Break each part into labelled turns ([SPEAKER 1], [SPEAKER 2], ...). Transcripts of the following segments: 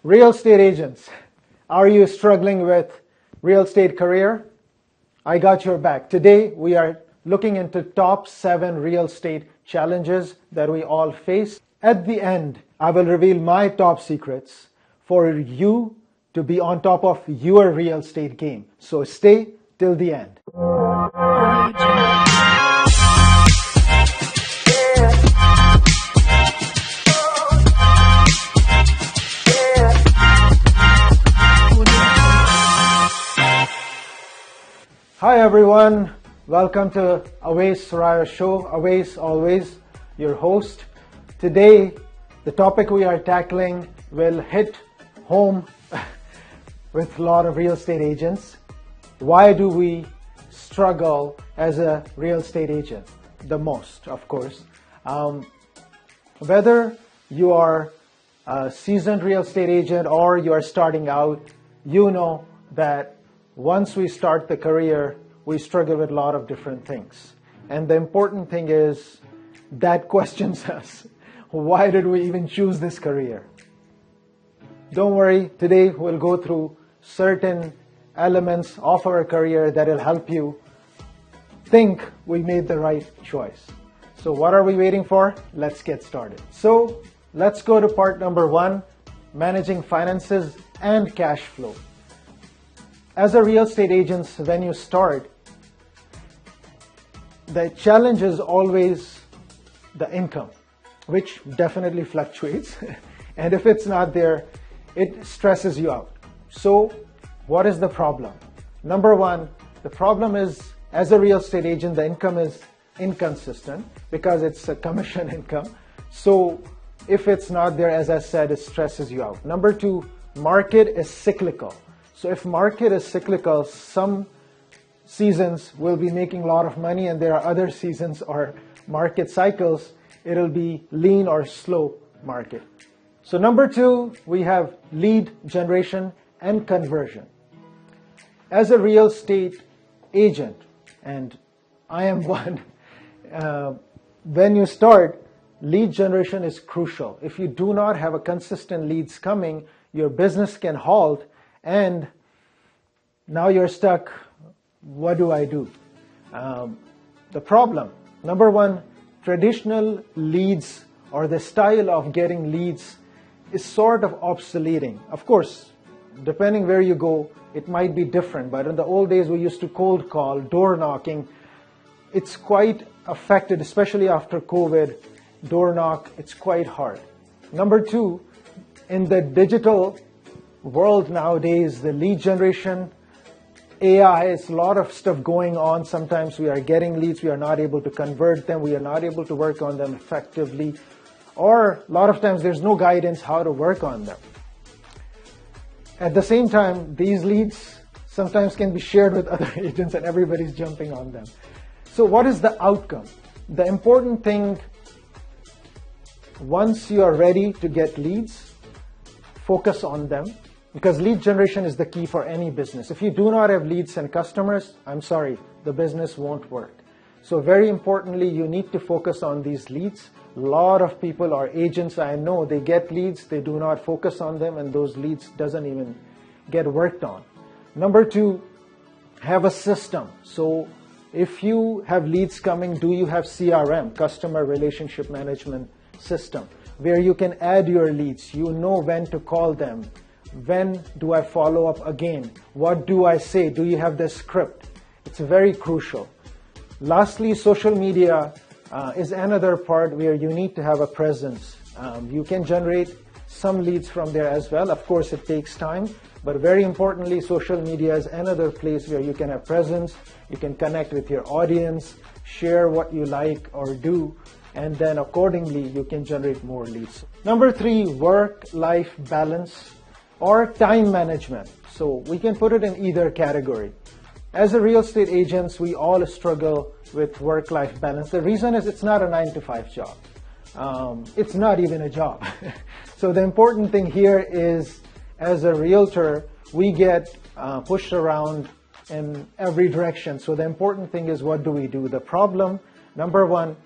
[SPEAKER 1] Real estate agents, are you struggling with real estate career? I got your back. Today we are looking into top 7 real estate challenges that we all face. At the end, I will reveal my top secrets for you to be on top of your real estate game. So stay till the end. Hi everyone, welcome to Awais Surahyo show. Awais, always your host. Today, the topic we are tackling will hit home with a lot of real estate agents. Why do we struggle as a real estate agent? The most, of course. Whether you are a seasoned real estate agent or you are starting out, you know that once we start the career, we struggle with a lot of different things. And the important thing is that questions us, why did we even choose this career? Don't worry, today we'll go through certain elements of our career that will help you think we made the right choice. So what are we waiting for? Let's get started. So let's go to part number 1, managing finances and cash flow. As a real estate agent, when you start, the challenge is always the income, which definitely fluctuates. And if it's not there, it stresses you out. So what is the problem? Number 1, the problem is, as a real estate agent, the income is inconsistent because it's a commission income. So if it's not there, as I said, it stresses you out. Number 2, market is cyclical. So if market is cyclical, some seasons will be making a lot of money and there are other seasons or market cycles, it'll be lean or slow market. So number 2, we have lead generation and conversion. As a real estate agent, and I am one, when you start, lead generation is crucial. If you do not have a consistent leads coming, your business can halt. And now you're stuck. What do I do? The problem, number 1, traditional leads or the style of getting leads is sort of obsoleting. Of course, depending where you go, it might be different. But in the old days, we used to cold call, door knocking. It's quite affected, especially after COVID. Door knock, it's quite hard. Number 2, in the digital world nowadays, the lead generation, AI, is a lot of stuff going on. Sometimes we are getting leads, we are not able to convert them, we are not able to work on them effectively, or a lot of times there's no guidance how to work on them. At the same time, these leads sometimes can be shared with other agents and everybody's jumping on them. So what is the outcome? The important thing, once you are ready to get leads, focus on them, because lead generation is the key for any business. If you do not have leads and customers, I'm sorry, the business won't work. So very importantly, you need to focus on these leads. A lot of people or agents I know, they get leads, they do not focus on them, and those leads doesn't even get worked on. Number 2, have a system. So if you have leads coming, do you have CRM, customer relationship management system, where you can add your leads? You know when to call them. When do I follow up again? What do I say? Do you have the script? It's very crucial. Lastly, social media is another part where you need to have a presence. You can generate some leads from there as well. Of course, it takes time, but very importantly, social media is another place where you can have presence. You can connect with your audience, share what you like or do, and then accordingly, you can generate more leads. Number 3, work-life balance or time management. So we can put it in either category. As a real estate agents, we all struggle with work-life balance. The reason is it's not a 9-to-5 job. It's not even a job. So the important thing here is, as a realtor, we get pushed around in every direction. So the important thing is, what do we do? The problem, number 1,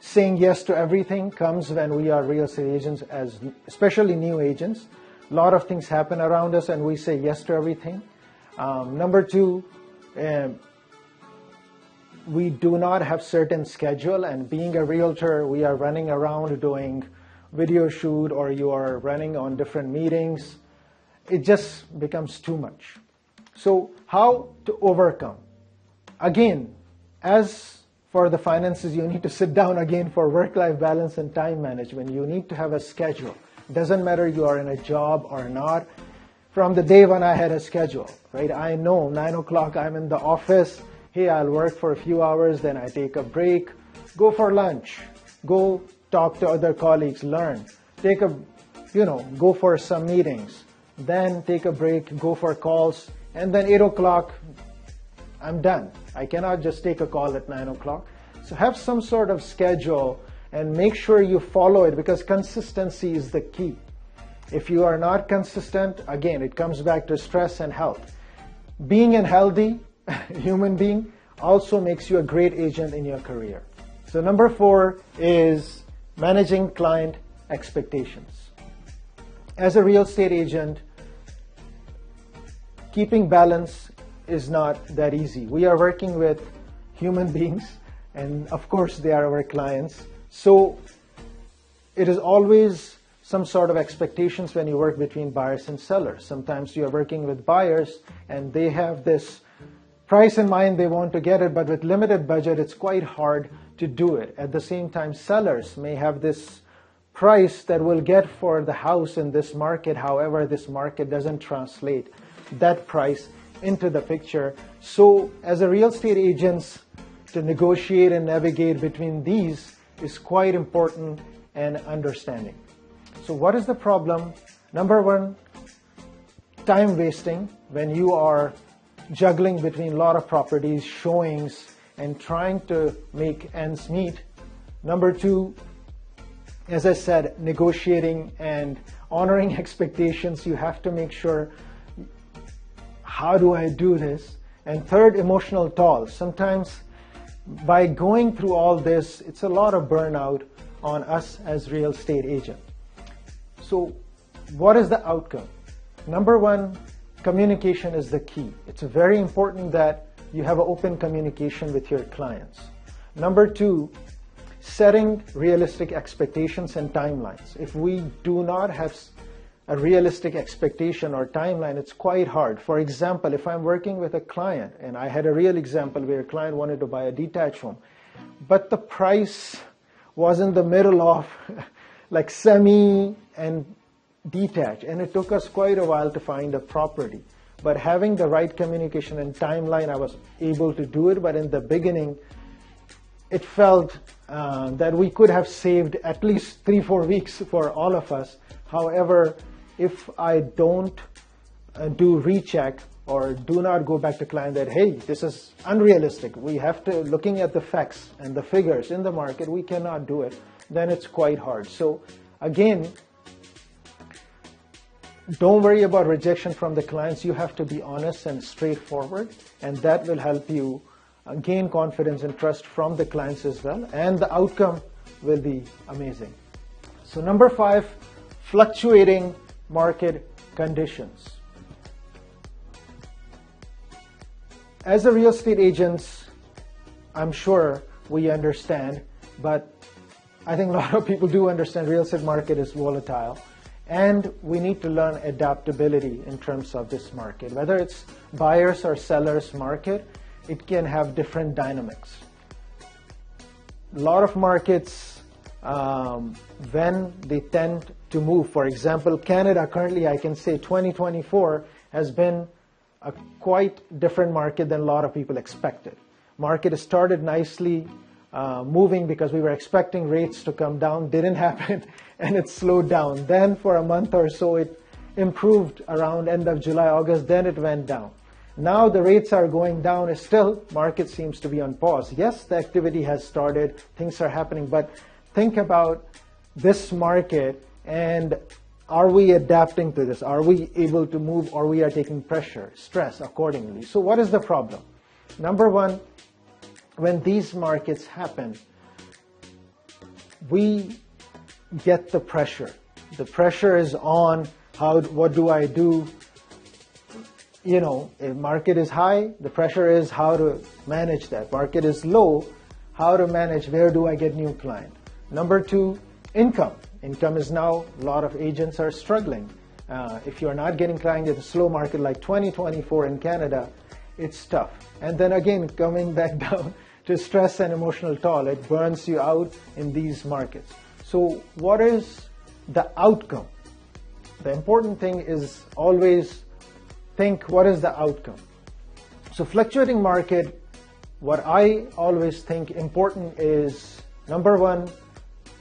[SPEAKER 1] saying yes to everything comes when we are real estate agents, especially new agents. A lot of things happen around us and we say yes to everything. Number two, we do not have certain schedule, and being a realtor, we are running around doing video shoot, or you are running on different meetings. It just becomes too much. So how to overcome? Again, as for the finances, you need to sit down again for work-life balance and time management. You need to have a schedule. Doesn't matter you are in a job or not. From the day when I had a schedule, right? I know 9 o'clock I'm in the office. Hey, I'll work for a few hours, then I take a break, go for lunch, go talk to other colleagues, learn, go for some meetings, then take a break, go for calls, and then 8 o'clock, I'm done. I cannot just take a call at 9 o'clock. So have some sort of schedule and make sure you follow it, because consistency is the key. If you are not consistent, again, it comes back to stress and health. Being a healthy human being also makes you a great agent in your career. So number 4 is managing client expectations. As a real estate agent, keeping balance is not that easy. We are working with human beings, and of course they are our clients. So it is always some sort of expectations when you work between buyers and sellers. Sometimes you are working with buyers and they have this price in mind, they want to get it, but with limited budget, it's quite hard to do it. At the same time, sellers may have this price that we'll get for the house in this market. However, this market doesn't translate that price into the picture. So as a real estate agent, to negotiate and navigate between these is quite important and understanding. So what is the problem? Number 1, time wasting when you are juggling between a lot of properties, showings, and trying to make ends meet. Number 2, as I said, negotiating and honoring expectations. You have to make sure, how do I do this? And third, emotional toll. Sometimes by going through all this, it's a lot of burnout on us as real estate agents. So what is the outcome? Number 1, communication is the key. It's very important that you have an open communication with your clients. Number 2, setting realistic expectations and timelines. If we do not have a realistic expectation or timeline, it's quite hard. For example, if I'm working with a client, and I had a real example where a client wanted to buy a detached home, but the price was in the middle of like semi and detached, and it took us quite a while to find a property. But having the right communication and timeline, I was able to do it. But in the beginning, it felt that we could have saved at least 3-4 weeks for all of us. However, if I don't do recheck or do not go back to client that, hey, this is unrealistic, we have to, looking at the facts and the figures in the market, we cannot do it, then it's quite hard. So again, don't worry about rejection from the clients. You have to be honest and straightforward, and that will help you gain confidence and trust from the clients as well, and the outcome will be amazing. So number 5, fluctuating market conditions. As a real estate agents, I'm sure we understand, but I think a lot of people do understand real estate market is volatile. And we need to learn adaptability in terms of this market. Whether it's buyers or sellers market, it can have different dynamics. A lot of markets, when they tend to move, for example, Canada currently, I can say 2024 has been a quite different market than a lot of people expected. Market has started nicely moving because we were expecting rates to come down, didn't happen, and it slowed down. Then for a month or so, it improved around end of July, August, then it went down. Now the rates are going down, still market seems to be on pause. Yes, the activity has started, things are happening, but think about this market and are we adapting to this? Are we able to move, or we are taking pressure, stress accordingly? So what is the problem? Number 1, when these markets happen, we get the pressure. The pressure is on. What do I do? If market is high, the pressure is how to manage that. Market is low, how to manage, where do I get new client? Number two, income. Income is now, a lot of agents are struggling. If you're not getting client in a slow market like 2024 in Canada, it's tough. And then again, coming back down to stress and emotional toll, it burns you out in these markets. So what is the outcome? The important thing is always think, what is the outcome? So fluctuating market, what I always think important is, number one,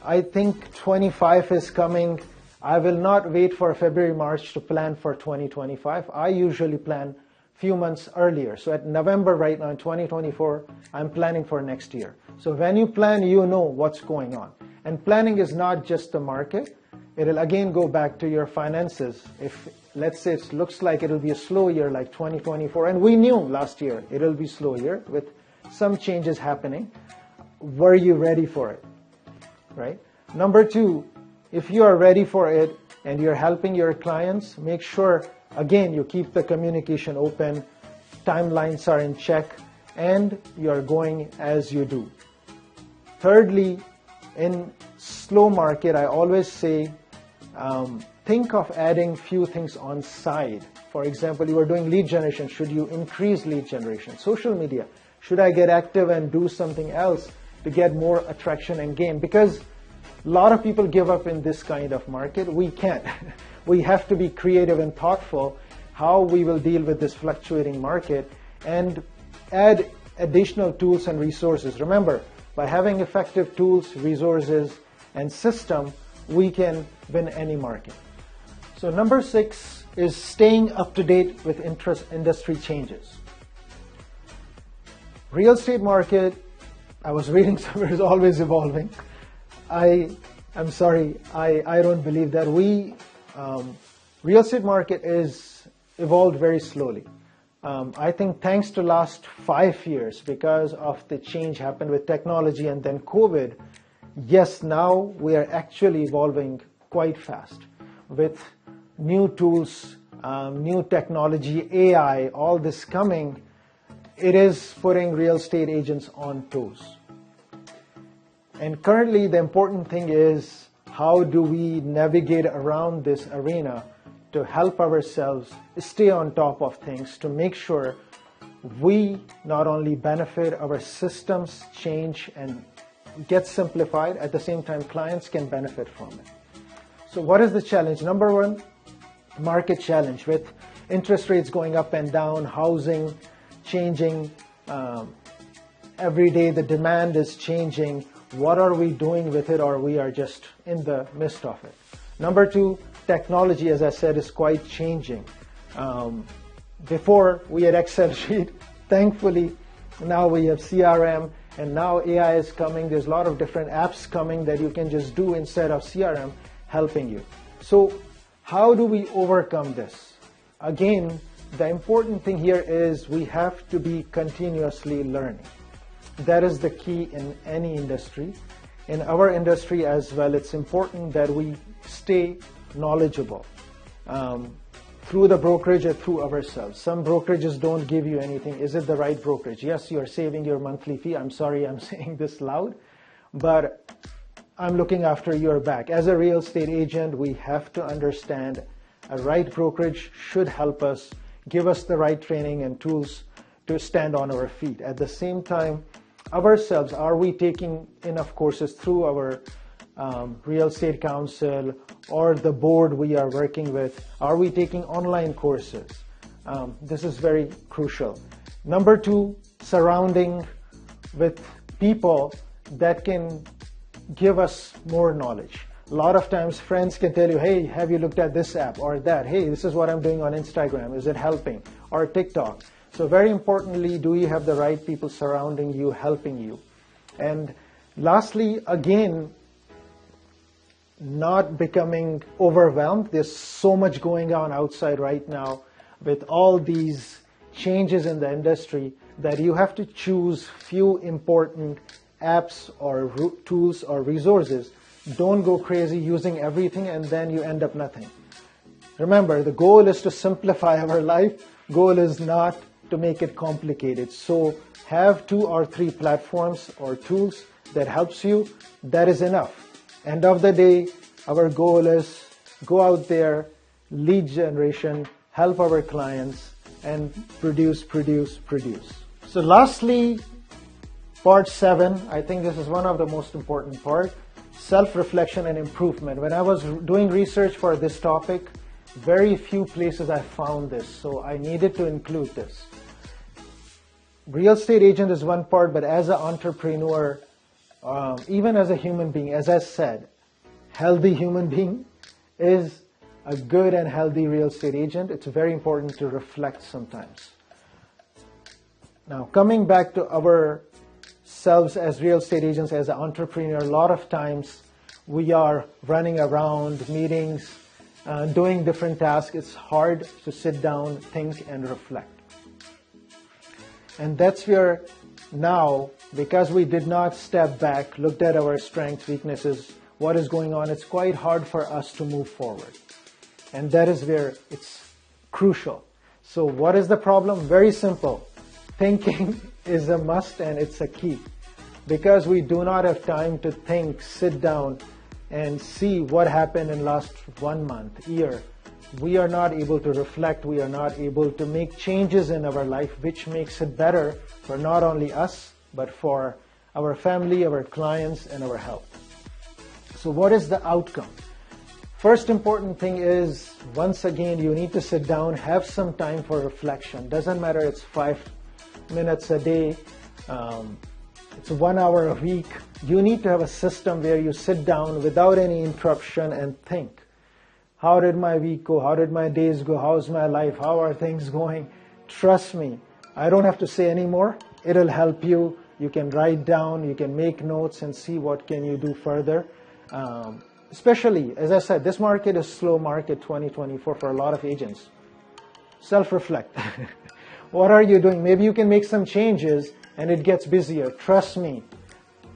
[SPEAKER 1] I think 25 is coming. I will not wait for February, March to plan for 2025. I usually plan few months earlier. So at November right now in 2024, I'm planning for next year. So when you plan, you know what's going on. And planning is not just the market. It'll again go back to your finances. If, let's say, it looks like it'll be a slow year like 2024, and we knew last year it'll be slow year with some changes happening. Were you ready for it? Right? Number two, if you are ready for it and you're helping your clients, make sure, again, you keep the communication open, timelines are in check, and you're going as you do. Thirdly, in slow market, I always say, think of adding few things on side. For example, you are doing lead generation. Should you increase lead generation? Social media. Should I get active and do something else to get more attraction and gain? Because a lot of people give up in this kind of market. We can't. We have to be creative and thoughtful how we will deal with this fluctuating market and add additional tools and resources. Remember, by having effective tools, resources, and system, we can win any market. So number 6 is staying up to date with industry changes. Real estate market, I was reading somewhere, is always evolving. I'm sorry, I don't believe that. Real estate market is evolved very slowly. I think thanks to last 5 years, because of the change happened with technology and then COVID, yes, now we are actually evolving quite fast with new tools, new technology, AI, all this coming. It is putting real estate agents on toes. And currently the important thing is, how do we navigate around this arena to help ourselves stay on top of things, to make sure we not only benefit, our systems change and get simplified, at the same time clients can benefit from it. So what is the challenge? Number 1, market challenge with interest rates going up and down, housing changing, every day the demand is changing. What are we doing with it, or we are just in the midst of it? Number 2, technology, as I said, is quite changing. Before we had Excel sheet, thankfully now we have CRM, and now AI is coming. There's a lot of different apps coming that you can just do instead of CRM helping you. So how do we overcome this? Again, the important thing here is we have to be continuously learning. That is the key in any industry. In our industry as well, it's important that we stay knowledgeable through the brokerage or through ourselves. Some brokerages don't give you anything. Is it the right brokerage? Yes, you're saving your monthly fee. I'm sorry I'm saying this loud, but I'm looking after your back. As a real estate agent, we have to understand a right brokerage should help us, give us the right training and tools to stand on our feet. At the same time, ourselves, are we taking enough courses through our real estate council or the board we are working with? Are we taking online courses? This is very crucial. Number 2, surrounding with people that can give us more knowledge. A lot of times friends can tell you, hey, have you looked at this app or that? Hey, this is what I'm doing on Instagram. Is it helping? Or TikTok. So very importantly, do you have the right people surrounding you, helping you? And lastly, again, not becoming overwhelmed. There's so much going on outside right now with all these changes in the industry that you have to choose few important apps or tools or resources. Don't go crazy using everything and then you end up nothing. Remember, the goal is to simplify our life. Goal is not to make it complicated. So have 2 or 3 platforms or tools that helps you. That is enough. End of the day, our goal is go out there, lead generation, help our clients, and produce. So lastly, part 7, I think this is one of the most important part, self-reflection and improvement. When I was doing research for this topic, very few places I found this, so I needed to include this. Real estate agent is one part, but as an entrepreneur, even as a human being, as I said, healthy human being is a good and healthy real estate agent. It's very important to reflect sometimes. Now, coming back to ourselves as real estate agents, as an entrepreneur, a lot of times we are running around meetings, doing different tasks. It's hard to sit down, think, and reflect. And that's where now, because we did not step back, looked at our strengths, weaknesses, what is going on, it's quite hard for us to move forward. And that is where it's crucial. So what is the problem? Very simple. Thinking is a must and it's a key. Because we do not have time to think, sit down, and see what happened in last 1 month, year. We are not able to reflect, we are not able to make changes in our life, which makes it better for not only us, but for our family, our clients, and our health. So what is the outcome? First important thing is, once again, you need to sit down, have some time for reflection. Doesn't matter, it's 5 minutes a day, it's 1 hour a week. You need to have a system where you sit down without any interruption and think. How did my week go? How did my days go? How's my life? How are things going? Trust me, I don't have to say anymore. It'll help you. You can write down, you can make notes and see what can you do further. Especially, as I said, this market is slow market 2024 for a lot of agents. Self-reflect. What are you doing? Maybe you can make some changes and it gets busier. Trust me,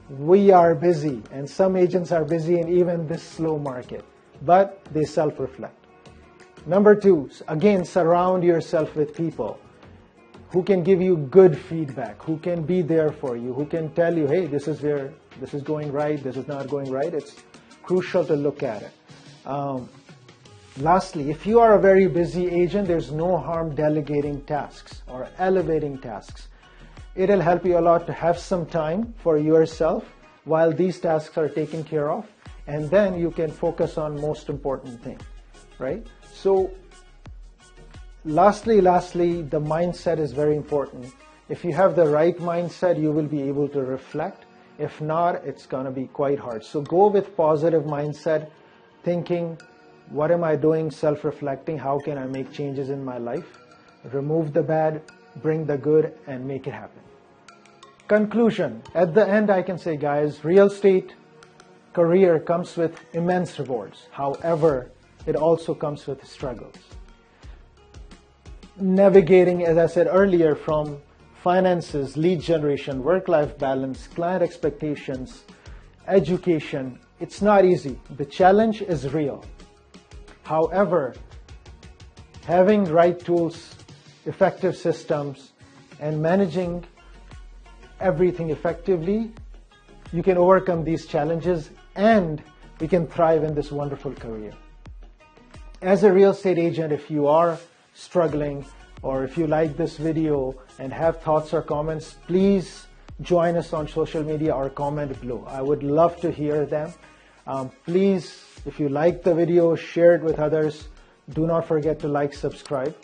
[SPEAKER 1] we are busy and some agents are busy in even this slow market, but they self-reflect. Number 2, again, surround yourself with people who can give you good feedback, who can be there for you, who can tell you, hey, this is going right, this is not going right. It's crucial to look at it. Lastly, if you are a very busy agent, there's no harm delegating tasks or elevating tasks. It'll help you a lot to have some time for yourself while these tasks are taken care of, and then you can focus on most important thing, right? So lastly, the mindset is very important. If you have the right mindset, you will be able to reflect. If not, it's going to be quite hard. So go with positive mindset, thinking, what am I doing? Self-reflecting, how can I make changes in my life? Remove the bad, bring the good, and make it happen. Conclusion. At the end, I can say, guys, real estate career comes with immense rewards. However, it also comes with struggles. Navigating, as I said earlier, from finances, lead generation, work-life balance, client expectations, education, it's not easy. The challenge is real. However, having right tools, effective systems, and managing everything effectively, you can overcome these challenges and we can thrive in this wonderful career. As a real estate agent, if you are struggling or if you like this video and have thoughts or comments, please join us on social media or comment below. I would love to hear them. Please, if you like the video, share it with others. Do not forget to like, subscribe.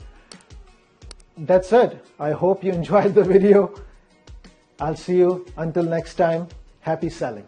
[SPEAKER 1] That's it. I hope you enjoyed the video. I'll see you until next time. Happy selling.